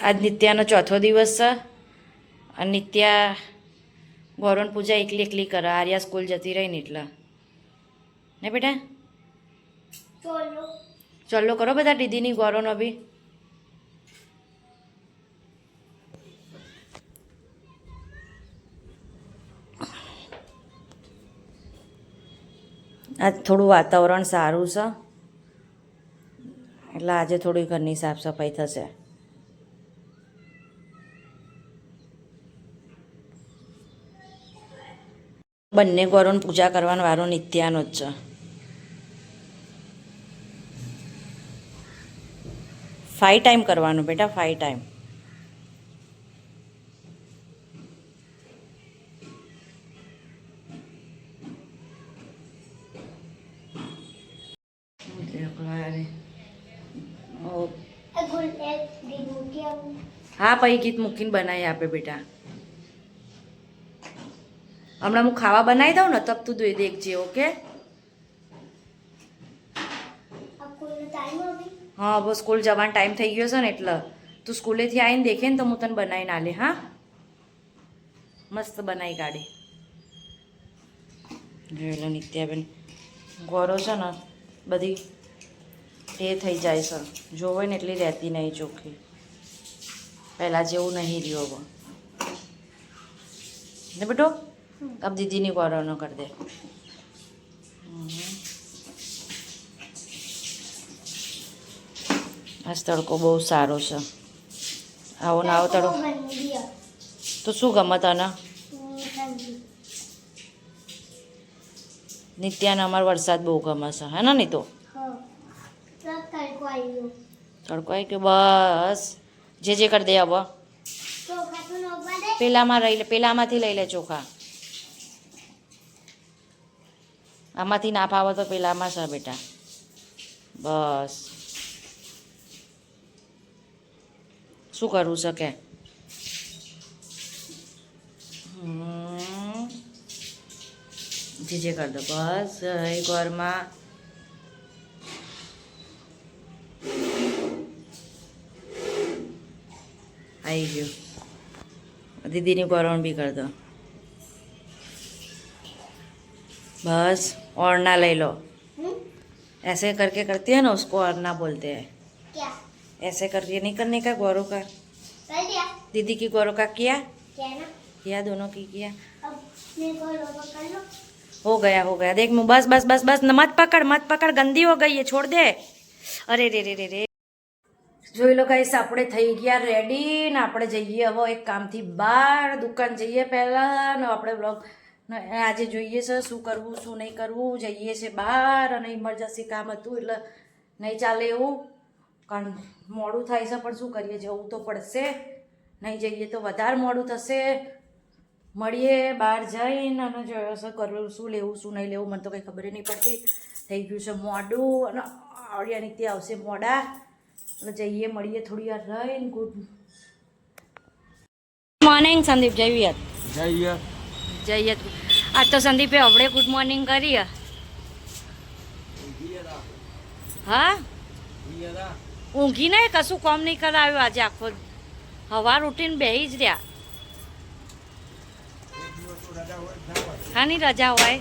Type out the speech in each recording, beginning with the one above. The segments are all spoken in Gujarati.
આજ નિત્યાનો ચોથો દિવસ છે અને નિત્યા ગૌરણ પૂજા એકલી એકલી કરે. આર્યા સ્કૂલ જતી રહી ને એટલે ને બેટા ચલો કરો બધા દીદીની ગૌરવનો બી. આજ થોડું વાતાવરણ સારું છે એટલે આજે થોડી ઘરની સાફ સફાઈ થશે. બંને ગૌરણ પૂજા કરવાનો વારો નિત્યાનો જ છે. 5 ટાઈમ કરવાનું બેટા, 5 ટાઈમ. હા પછી ગીત મૂકીને બનાવી આપે બેટા. હમણાં હું ખાવા બનાવી દઉં ને તબ તું દેખજે. ઓકે? હા બસ સ્કૂલ જવાનો ટાઈમ થઈ ગયો છે ને એટલે તું સ્કૂલેથી આવીને દેખે ને તો હું તને બનાવીને આલે. હા મસ્ત બનાવી કાઢી. જોઈ લો નિત્યાબેન ગોરો છે ને બધી એ થઈ જાય છે, જોવે ને એટલી રહેતી નહીં ચોખ્ખી. પહેલાં જેવું નહીં રહ્યું હવે ને બેટો. अब दीदी गौरव न कर दे. આજ તડકો બહુ સારો છે. આવો ને આવો તડકો તો શું ગમે તને? નિત્યાને અમારો વરસાદ બહુ ગમે છે હે ને? નહીં તો તડકો આવી ગયો બસ. જે કરી દે હવે. પેલામાં રહી લે, પેલામાંથી લઈ લે ચોખા. આમાંથી ના ફાવે તો પેલામાં છે બેટા. બસ શું કરવું છે કે? જે કર દો બસ. એ ઘરમાં આવી ગયું. દીદીની ગૌરવ બી कर दो. बस ओढ़ना ले लो. ऐसे करके करती है ना उसको ओढ़ना बोलते हैं. क्या? ऐसे करके नहीं करने का गौरव का. कर दिया. दीदी की गौरव का किया. क्या ना? किया दोनों की किया. अब मैं गौरव का कर लो. हो गया देख मुँह. बस बस बस बस मत पकड़ गंदी हो गई है. छोड़ दे. अरे रे रे रे रे. જોઈ લો ગાઈસ આપણે થઈ ગયા રેડી ને આપણે જઈએ હવે એક કામથી બહાર. દુકાન જઈએ પહેલાં ને આપણે બ્લોગ આજે જોઈએ છે શું કરવું શું નહીં કરવું. જઈએ છે બહાર અને ઇમરજન્સી કામ હતું એટલે નહીં ચાલે એવું, કારણ મોડું થાય છે પણ શું કરીએ, જવું તો પડશે. નહીં જઈએ તો વધારે મોડું થશે. મળીએ બહાર જઈને અને જોયો છે કરવું શું લેવું શું નહીં લેવું. મને તો કંઈ ખબર નહીં પડતી. થઈ ગયું છે મોડું અને આવડિયાની ત્યાં આવશે મોડા. જઈએ મળીએ થોડી વાર રહીને. Good morning Sandeep. જઈએ આજ તો સંદીપે હવડે ગુડ મોર્નિંગ કરી. હા ઊંઘી નહીં, કશું કામ નહીં કરાવ્યું આજે. આખો હવાર ઉઠીને બેહી જ રહ્યા. હા ની રજા હોય.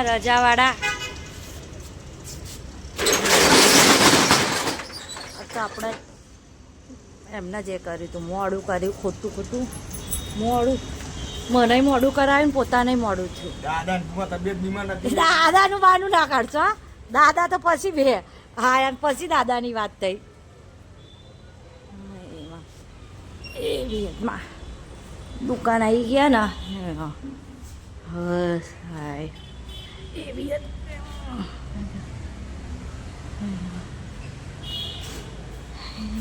રજાવાળા તો આપણે એમને જે કર્યું હતું મોડું કર્યું, ખોટું મોડું. મને મોડું કરાવ્યું ને પોતાને મોડું થયું. દાદાનું બાનું ના કાઢશો. દાદા તો પછી બે. હા પછી દાદાની વાત થઈ. એમાં દુકાન આવી ગયા ને. બસ હાય એવી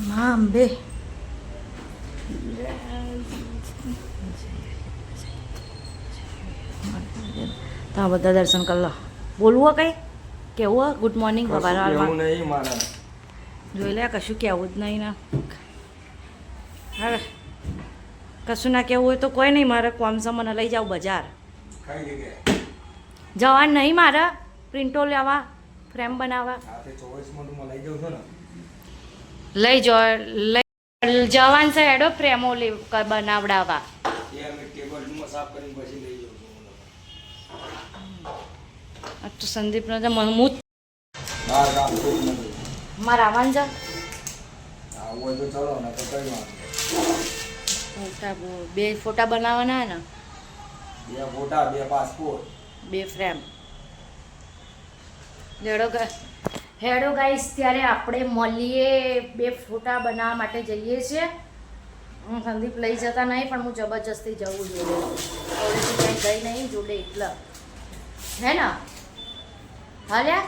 માં બે. તો બધા દર્શન કરી લો. બોલવું કઈ કેવું? Good morning. જોઈ લે કશું કહેવું જ નહીં ને. હવે કશું ના કહેવું હોય તો કોઈ નહીં. મારે કોમ છે, મને લઈ જાવ બજાર. જવાનું નહીં મારે. પ્રિન્ટો લેવા ફ્રેમ બનાવવા આ તે 24 માં તું લઈ જાઉં છો ને લઈ જવાન છે હેડો ફ્રેમો બનાવડાવવા એ અમે ટેબલ રૂમમાં સાફ કરીને પછી લઈ જાઉં છું આ તો સંદીપનો તો મહમૂદ બહાર ગામ કોઈ નથી મારા આવવાનું છે આવું હોય તો ચલો ને તો કઈ વાત બે ફોટા બનાવવાના ને 2 ફોટા 2 પાસપોર્ટ 2 ફ્રેમ હેડો ગાઈસ ત્યારે આપણે મળીએ 2 ફોટા બનાવવા માટે જઈએ છીએ હું સંદીપ લઈ જતા નહીં પણ હું જબરજસ્તી જવું જોડે ઓળેથી કંઈ ગઈ નહીં જોડે એટલે હે ને હાલ્યા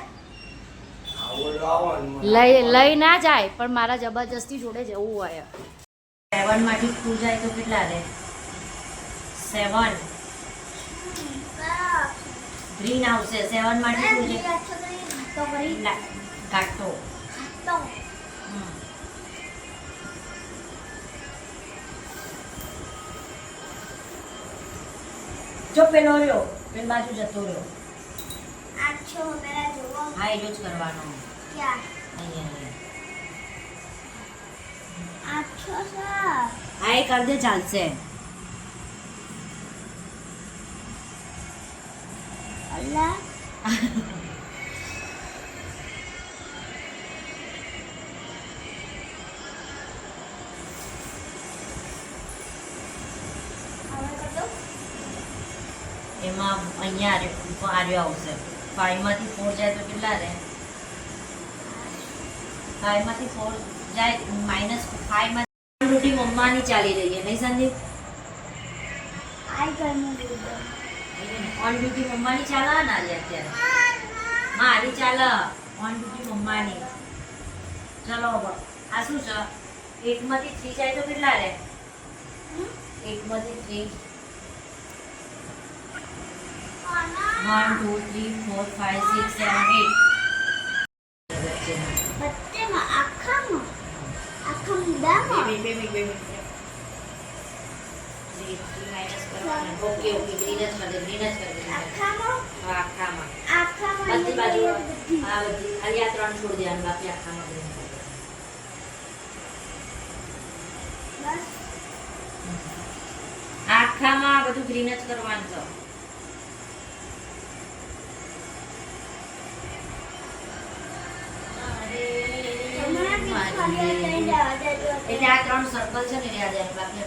લઈ ના જાય પણ મારા જબરજસ્તી જોડે જવું હોય 7 માંથી 2 જાય તો કેટલા રહે 7 ગ્રીન આવશે 7 માંથી 2 જાય કાટો જો પેલો રહ્યો પેલ બાજુ જતો રહ્યો હા એ જ કરવાનો હા એ કર દે ચાલશે એમાં અહીંયા આર્યો આવશે 5 માંથી 4 જાય તો કેટલા રહે 5 માંથી 4 જાય -5 માં રોટી મમ્માની ચાલી રહી છે નહીં સંદીપ ઓન ડ્યુટી મમ્માની ચાલે ને આજે અત્યારે મારી ચાલે ઓન ડ્યુટી મમ્માની ચલો આ શું છે 8 માંથી 3 જાય તો કેટલા રહે 8 માંથી 3 1 2 3 4 5 6 7 8 ઓકે ગ્રીન જ કર દે આખામાં બધી બાજુ હા બધી ખાલી આ 3 છોડ દેવાનું બાકી આખામાં ગ્રીન બસ આખામાં બધું ગ્રીન જ કરવાનું છે એટલે આ 3 સર્કલ છે ને યાદ આવે બાકી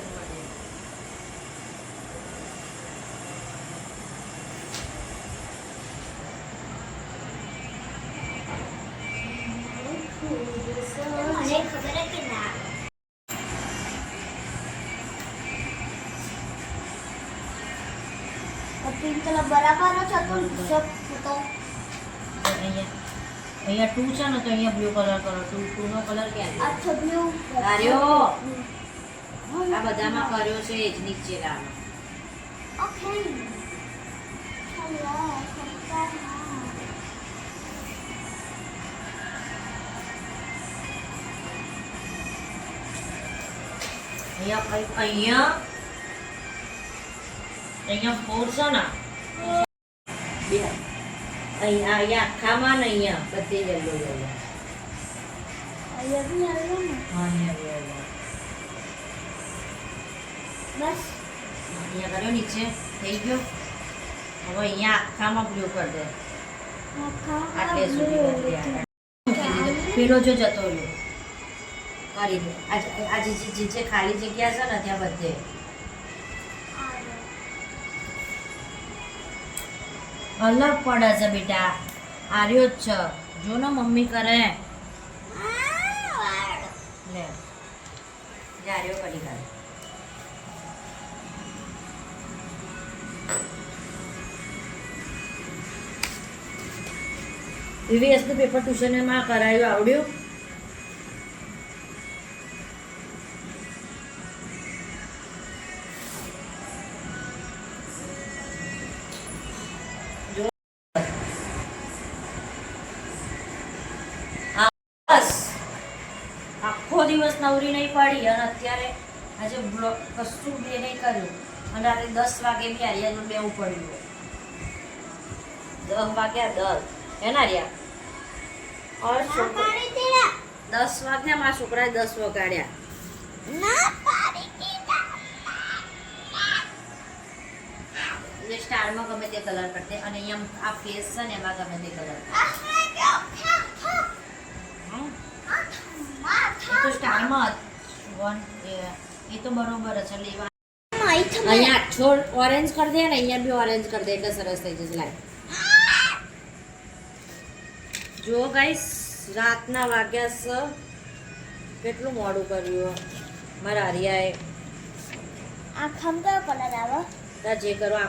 પિંક કલર બરાબર છે તો સબ ફોટો અહીંયા 2 છે ને તો અહીંયા બ્લુ કલર કરો 2 નો કલર ક્યાં છે અચ્છા બ્લુ કર્યો આ બધામાં કર્યો છે જ નીચે લાવો ઓકે ચલો અહીંયા 4 છે ને બે અહીંયા આખામાં ને અહીંયા બધે યલો યલો અહીંયા બી આવ્યો ને હા અહીંયા યલો બસ અહીંયા કર્યો નીચે થઈ ગયો હવે અહીંયા આખામાં બ્લુ કરી દે આટલે સુધી કરી દે પેલો જો જતો રહ્યો કરી દે આજે જે ખાલી જગ્યા છે ને ત્યાં બધે અલગ પડે છે બેટા આર્યો જ છે જો ને મમ્મી કરે લે આર્યો કરી કરે વીવીએસ નું પેપર ટ્યુશનમાં કરાયું આવડ્યું આખો દિવસ નવરી નહીં પડી અને અત્યારે આજે બ્લોક કશું બે નહીં કર્યું અને રાત્રે 10 વાગે બી આર્યાનું બેવું પડ્યું 10 વાગ્યા 10 એના રહ્યા ઓર ના છોકરો પાડી દીધા 10 વાગ્યા મારા છોકરાએ 10 વગાડ્યા ના પાડી દીધા એ સ્ટારમાં ગમે તે કલર કરતે અને અહીંયા આ ફેસ છે ને એમાં ગમે તે કલર એ તો સ્ટારમાં એ તો બરોબર છે લેવા અહીંયા આછો ઓરેન્જ કરી દે ને અહીંયા બી ઓરેન્જ કરી દે એટલે સરસ થઈ જશે લાઈટ જો ગાઈસ રાતના વાગ્યા છે કેટલું મોડું કર્યું મારા હરિયાએ આ ખમ કયો કલર આવે તા જે કરો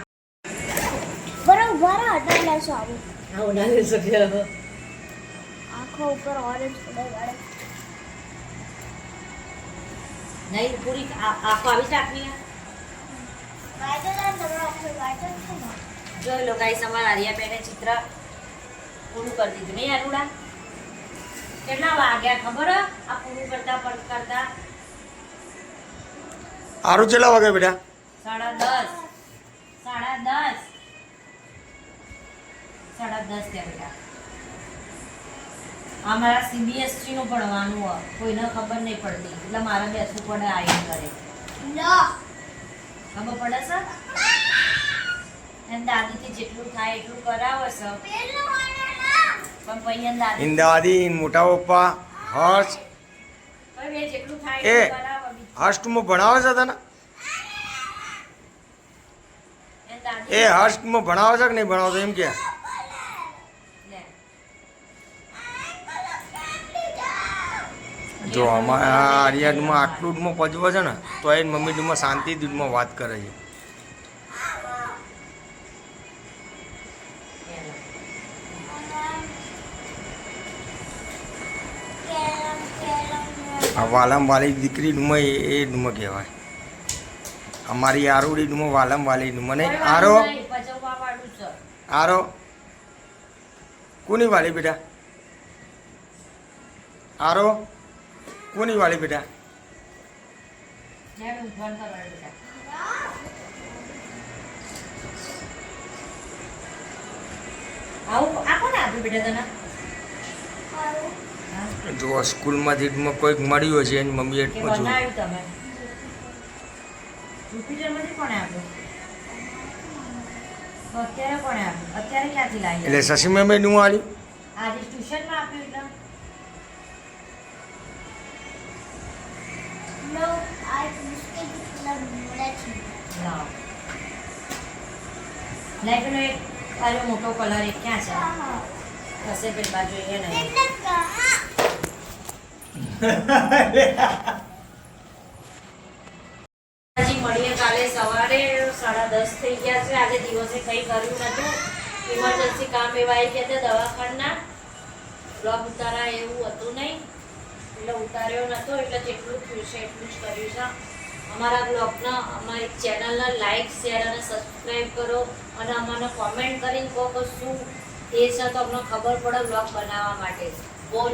બરોબર હટાવી લેશો આવું આવું ના લઈ શકે આખો ઉપર ઓરેન્જ કલર વાળે નહીં પૂરી આખો આવી જ રાખવી વાઈટ જ તમારો આખો વાઈટ જ છે ને જોઈ લો ગાઈસ અમારા હરિયાબેને ચિત્ર પૂરું કરી દીધું નહીં અરુડા કેટલા વાગ્યા ખબર હે? આ પૂરું કરતા કરતા આરું ચેલા વાગે બેટા 10:30 10:30 10:30 થયા બેટા અમારા સીબીએસસી નું ભણવાનું હોય કોઈને ખબર નહીં પડતી એટલે મારે બેસવું પડે આઈ કરે લો ખબર પડે છે એમ દાદીથી જેટલું થાય એટલું કરાવે છે પેલું વાળા પણ પૈયન દાદી ઇન્દાવાદી મોટા પપ્પા હર્ષ હવે જેટલું થાય એ એટલું કરાવે બીજું. હર્ષમાં ભણાવે છે તને એમ દાદી એ હર્ષમાં ભણાવે છે કે નહીં ભણાવતો એમ કે લે. જો અમારા આર્યાડમાં આટલું ડમાં પજવો છે ને તો એ મમ્મી ડમાં શાંતિ દૂધમાં વાત કરે છે આ વાલમ વાલી દીકરી ડમાં એ ડમાં કહેવાય અમારી આરોડી ડમાં વાલમ વાલી ડમાં નહીં આરો નહીં, પચવવા વાળું છે. આરો કોની વાલી બેટા આરો કોની વાલી બેટા જેમ ઊંઘવાનું કરવાનું બેટા. આવું આ કોને આપ્યું બેટા તને હા? જો સ્કૂલમાંથી ડમાં કોઈક મળ્યું હશે એની મમ્મીએ કે પૂછ્યું બનાવ્યું તમે જુપિટરમાંથી કોણે આપ્યું તો અત્યારે કોણે આપ્યું અત્યારે ક્યાંથી લાવી એટલે શશી મેમે ડું આલ્યું આજે ટ્યુશનમાં આપ્યું એટલે લો આ બિસ્કિટ કલર મળે છે લાવ લાઈ પેલો એક આલો મોટો કલર એક ક્યાં છે હશે પેલી બાજુ એ નહીં એટલે કા હજી મળીએ કાલે સવારે 10:30 થઈ ગયા છે આજે દિવસે કંઈ કર્યું નતું ઇમરજન્સી કામ એવા આવી ગયા હતા દવાખાના બ્લોગ ઉતારા એવું હતું નહીં એટલે ઉતાર્યો નતો એટલે જેટલું થયું છે એટલું જ કર્યું છે અમારા બ્લોગના અમારી ચેનલને લાઈક શેર અને સબસ્ક્રાઈબ કરો અને અમને કોમેન્ટ કરીને કહો કે શું એ છે તો અમને ખબર પડે બ્લોગ બનાવવા માટે બહુ